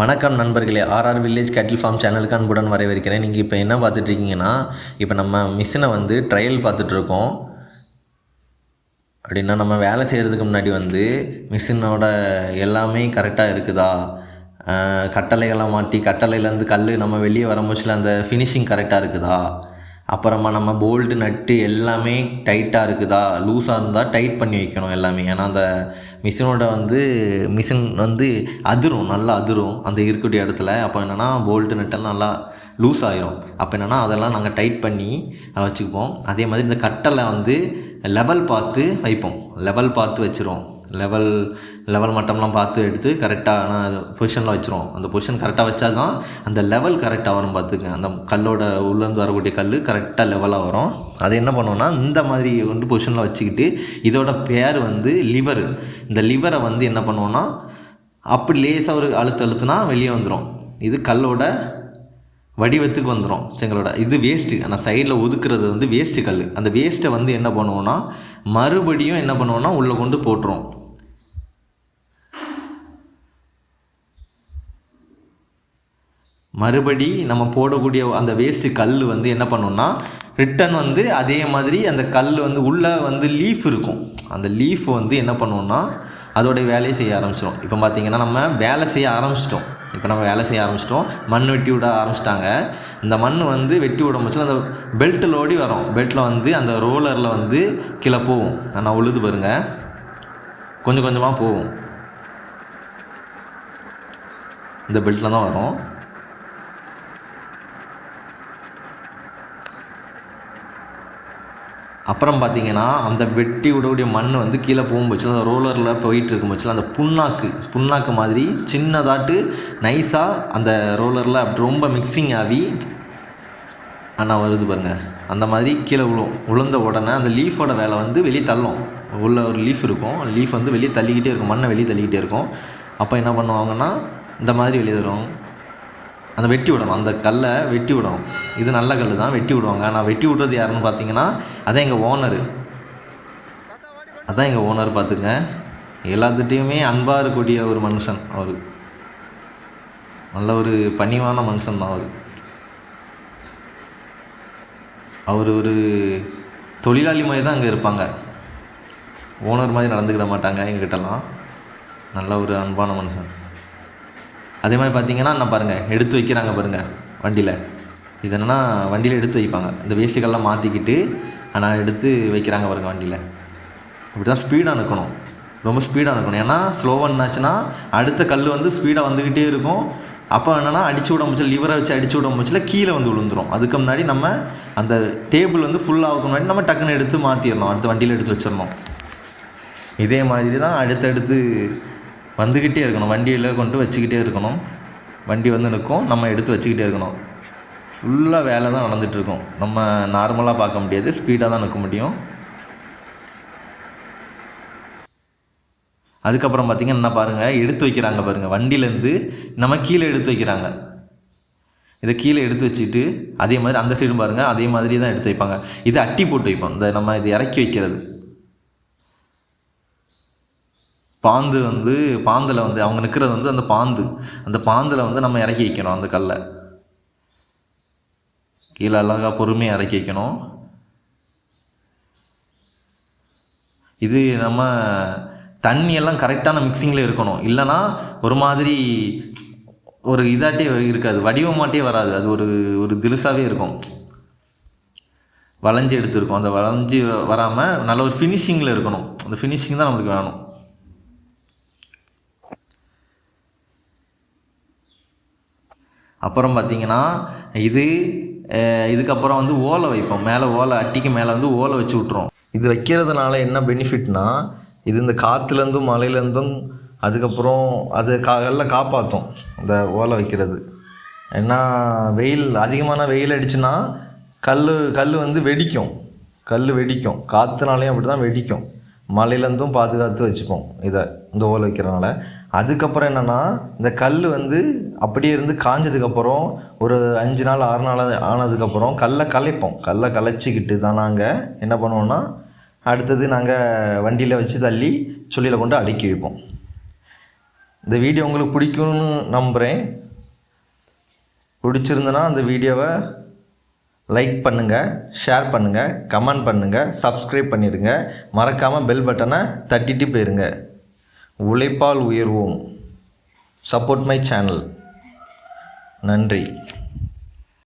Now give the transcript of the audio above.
வணக்கம் நண்பர்களே, RR village கேட்டில் ஃபார்ம் சேனலுக்கு அன்புடன் வரவேற்கிறேன். நீங்கள் இப்போ என்ன பார்த்துட்ருக்கீங்கன்னா, இப்போ நம்ம மிஷினை ட்ரையல் பார்த்துட்ருக்கோம். அப்படின்னா நம்ம வேலை செய்கிறதுக்கு முன்னாடி மிஷினோட எல்லாமே கரெக்டாக இருக்குதா, கட்டளைகள்லாம் மாட்டி கட்டளையிலேருந்து கல் நம்ம வெளியே வரும்போதுல அந்த ஃபினிஷிங் கரெக்டாக இருக்குதா, அப்புறமா நம்ம போல்டு நட்டு எல்லாமே டைட்டாக இருக்குதா, லூஸாக இருந்தால் டைட் பண்ணி வைக்கணும் எல்லாமே. ஏன்னா அந்த மிஷினோட மிஷின் அதிரும், நல்லா அதிரும் அந்த இருக்கக்கூடிய இடத்துல. அப்போ என்னென்னா போல்டு நட்டெல்லாம் நல்லா லூஸ் ஆகிரும். அப்போ என்னென்னா அதெல்லாம் நாங்கள் டைட் பண்ணி வச்சுக்குவோம். அதே மாதிரி இந்த கட்டளை லெவல் பார்த்து வைப்போம், லெவல் பார்த்து வச்சுருவோம். லெவல் மட்டம்லாம் பார்த்து எடுத்து கரெக்டான பொசிஷனில் வச்சுருவோம். அந்த பொசிஷன் கரெக்டாக வச்சா தான் அந்த லெவல் கரெக்டாக வரும். பார்த்துக்குங்க, அந்த கல்லோட உள்ளேருந்து வரக்கூடிய கல் கரெக்டாக லெவலாக வரும். அது என்ன பண்ணுவோன்னா இந்த மாதிரி பொசிஷனில் வச்சுக்கிட்டு இதோட பேர் லிவர். இந்த லிவரை என்ன பண்ணுவோன்னா அப்படி லேசாக ஒரு அழுத்துனா வெளியே வந்துடும். இது கல்லோட வடிவத்துக்கு வந்துடும் செங்கலோட. இது வேஸ்ட்டு, ஆனால் சைடில் ஒதுக்குறது வேஸ்ட்டு கல். அந்த வேஸ்ட்டை என்ன பண்ணுவோன்னா மறுபடியும் என்ன பண்ணுவோன்னா உள்ளே கொண்டு போட்டுரும். மறுபடி நம்ம போடக்கூடிய அந்த வேஸ்ட்டு கல் என்ன பண்ணோன்னா ரிட்டன் அதே மாதிரி அந்த கல் உள்ளே லீஃப் இருக்கும். அந்த லீஃப் என்ன பண்ணுவோன்னா அதோடைய வேலையை செய்ய ஆரம்பிச்சிடும். இப்போ பார்த்திங்கன்னா நம்ம வேலை செய்ய ஆரம்பிச்சிட்டோம். மண் வெட்டி விட ஆரம்பிச்சிட்டாங்க. இந்த மண் வெட்டி விட முடிச்சு அந்த பெல்ட்டில் ஓடி வரும். பெல்ட்டில் அந்த ரோலரில் கீழே போகும். நான் உழுது பாருங்கள், கொஞ்சம் கொஞ்சமாக போகும். இந்த பெல்ட்டில் தான் வரும். அப்புறம் பார்த்திங்கன்னா அந்த வெட்டி விடக்கூடிய மண் கீழே போகும்போச்சு அந்த ரோலரில் போயிட்டு இருக்கும்போச்சு அந்த புண்ணாக்கு மாதிரி சின்னதாட்டு நைஸாக அந்த ரோலரில் அப்படி ரொம்ப மிக்சிங் ஆகி வருது பாருங்கள். அந்த மாதிரி கீழே விழுந்த உடனே அந்த லீஃபோட வேலை வெளியே தள்ளும். உள்ள ஒரு லீஃப் இருக்கும், லீஃப் வெளியே தள்ளிக்கிட்டே இருக்கும், மண்ணை வெளியே தள்ளிக்கிட்டே இருக்கும். அப்போ என்ன பண்ணுவாங்கன்னா இந்த மாதிரி வெளியே தரும். அந்த வெட்டி விடணும், அந்த கல்லை வெட்டி விடணும். இது நல்ல கல் தான், வெட்டி விடுவாங்க. நான் வெட்டி விட்றது யாருன்னு பார்த்தீங்கன்னா அதான் எங்கள் ஓனர். பார்த்துங்க, எல்லாத்துட்டையுமே அன்பாக இருக்கக்கூடிய ஒரு மனுஷன். அவர் நல்ல ஒரு பணிவான மனுஷன் தான். அவர் ஒரு தொழிலாளி மாதிரி தான் அங்கே இருப்பாங்க. ஓனர் மாதிரி நடந்துக்கிட மாட்டாங்க எங்ககிட்டலாம். நல்ல ஒரு அன்பான மனுஷன். அதே மாதிரி பார்த்திங்கன்னா என்ன பாருங்கள், எடுத்து வைக்கிறாங்க பாருங்கள் வண்டியில். இது என்னென்னா வண்டியில் எடுத்து வைப்பாங்க. இந்த வேஸ்ட்டுக்கெல்லாம் மாற்றிக்கிட்டு ஆனால் எடுத்து வைக்கிறாங்க பாருங்கள் வண்டியில். இப்படி தான் ஸ்பீடாக நிற்கணும், ரொம்ப ஸ்பீடாக நிற்கணும். ஏன்னா ஸ்லோவாக நின்னாச்சுன்னா அடுத்த கல் ஸ்பீடாக வந்துக்கிட்டே இருக்கும். அப்போ என்னென்னா அடிச்சு விட முடிச்சு, லிவரை வச்சு அடிச்சு விட முடிச்சுல கீழே விழுந்துடும். அதுக்கு முன்னாடி நம்ம அந்த டேபிள் ஃபுல்லாக முன்னாடி நம்ம டக்குன்னு எடுத்து மாற்றிடணும், அடுத்த வண்டியில் எடுத்து வச்சிடணும். இதே மாதிரி தான் அடுத்தடுத்து வந்துக்கிட்டே இருக்கணும். வண்டியில் கொண்டு வச்சுக்கிட்டே இருக்கணும். வண்டி நிற்கும், நம்ம எடுத்து வச்சுக்கிட்டே இருக்கணும். ஃபுல்லாக வேலை தான் நடந்துகிட்ருக்கோம். நம்ம நார்மலாக பார்க்க முடியாது, ஸ்பீடாக தான் நிற்க முடியும். அதுக்கப்புறம் பார்த்திங்கன்னா என்ன பாருங்கள், எடுத்து வைக்கிறாங்க பாருங்கள். வண்டியிலேருந்து நம்ம கீழே எடுத்து வைக்கிறாங்க. இதை கீழே எடுத்து வச்சுட்டு அதே மாதிரி அந்த சைடும் பாருங்கள், அதே மாதிரி தான் எடுத்து வைப்பாங்க. இது அட்டி போட்டு வைப்போம். இந்த நம்ம இது இறக்கி வைக்கிறது பாந்து பாந்தில் அவங்க நிற்கிறது அந்த பாந்தில் நம்ம இறக்கி வைக்கணும். அந்த கல்லை கீழே அழகாக பொறுமையாக இறக்கி வைக்கணும். இது நம்ம தண்ணியெல்லாம் கரெக்டான மிக்சிங்கில் இருக்கணும். இல்லைன்னா ஒரு மாதிரி ஒரு இதாட்டே இருக்காது, வடிவமாட்டே வராது. அது ஒரு திலுசாகவே இருக்கும், வளைஞ்சி எடுத்துருக்கும். அந்த வளைஞ்சி வராமல் நல்ல ஒரு ஃபினிஷிங்கில் இருக்கணும். அந்த ஃபினிஷிங் தான் நம்மளுக்கு வேணும். அப்புறம் பார்த்திங்கன்னா இதுக்கப்புறம் ஓலை வைப்போம். மேலே ஓலை, அட்டிக்கு மேலே ஓலை வச்சு விட்ருவோம். இது வைக்கிறதுனால என்ன பெனிஃபிட்னா, இது இந்த காற்றுலேருந்தும் மழையிலேருந்தும் அதுக்கப்புறம் அது எல்லாம் காப்பாற்றும் இந்த ஓலை வைக்கிறது. ஏன்னா அதிகமான வெயில் அடிச்சுன்னா கல் வெடிக்கும். காற்றுனாலையும் அப்படி தான் வெடிக்கும். மழையிலேருந்தும் பாதுகாத்து வச்சுப்போம் இந்த ஓலை வைக்கிறனால. அதுக்கப்புறம் என்னென்னா இந்த கல் அப்படியே காஞ்சதுக்கப்புறம் ஒரு 5 நாள் 6 நாள் ஆனதுக்கப்புறம் கல்லை கலைச்சிக்கிட்டு தான் நாங்கள் என்ன பண்ணுவோன்னா அடுத்தது நாங்கள் வண்டியில் வச்சு தள்ளி சொல்லியில் கொண்டு அடுக்கி வைப்போம். இந்த வீடியோ உங்களுக்கு பிடிக்கும்னு நம்புகிறேன். பிடிச்சிருந்தனா அந்த வீடியோவை லைக் பண்ணுங்கள், ஷேர் பண்ணுங்கள், கமெண்ட் பண்ணுங்கள், சப்ஸ்கிரைப் பண்ணிடுங்க. மறக்காமல் பெல் பட்டனை தட்டிட்டு போயிருங்க. உழைப்பால் உயர்வோம். Support my channel. நன்றி.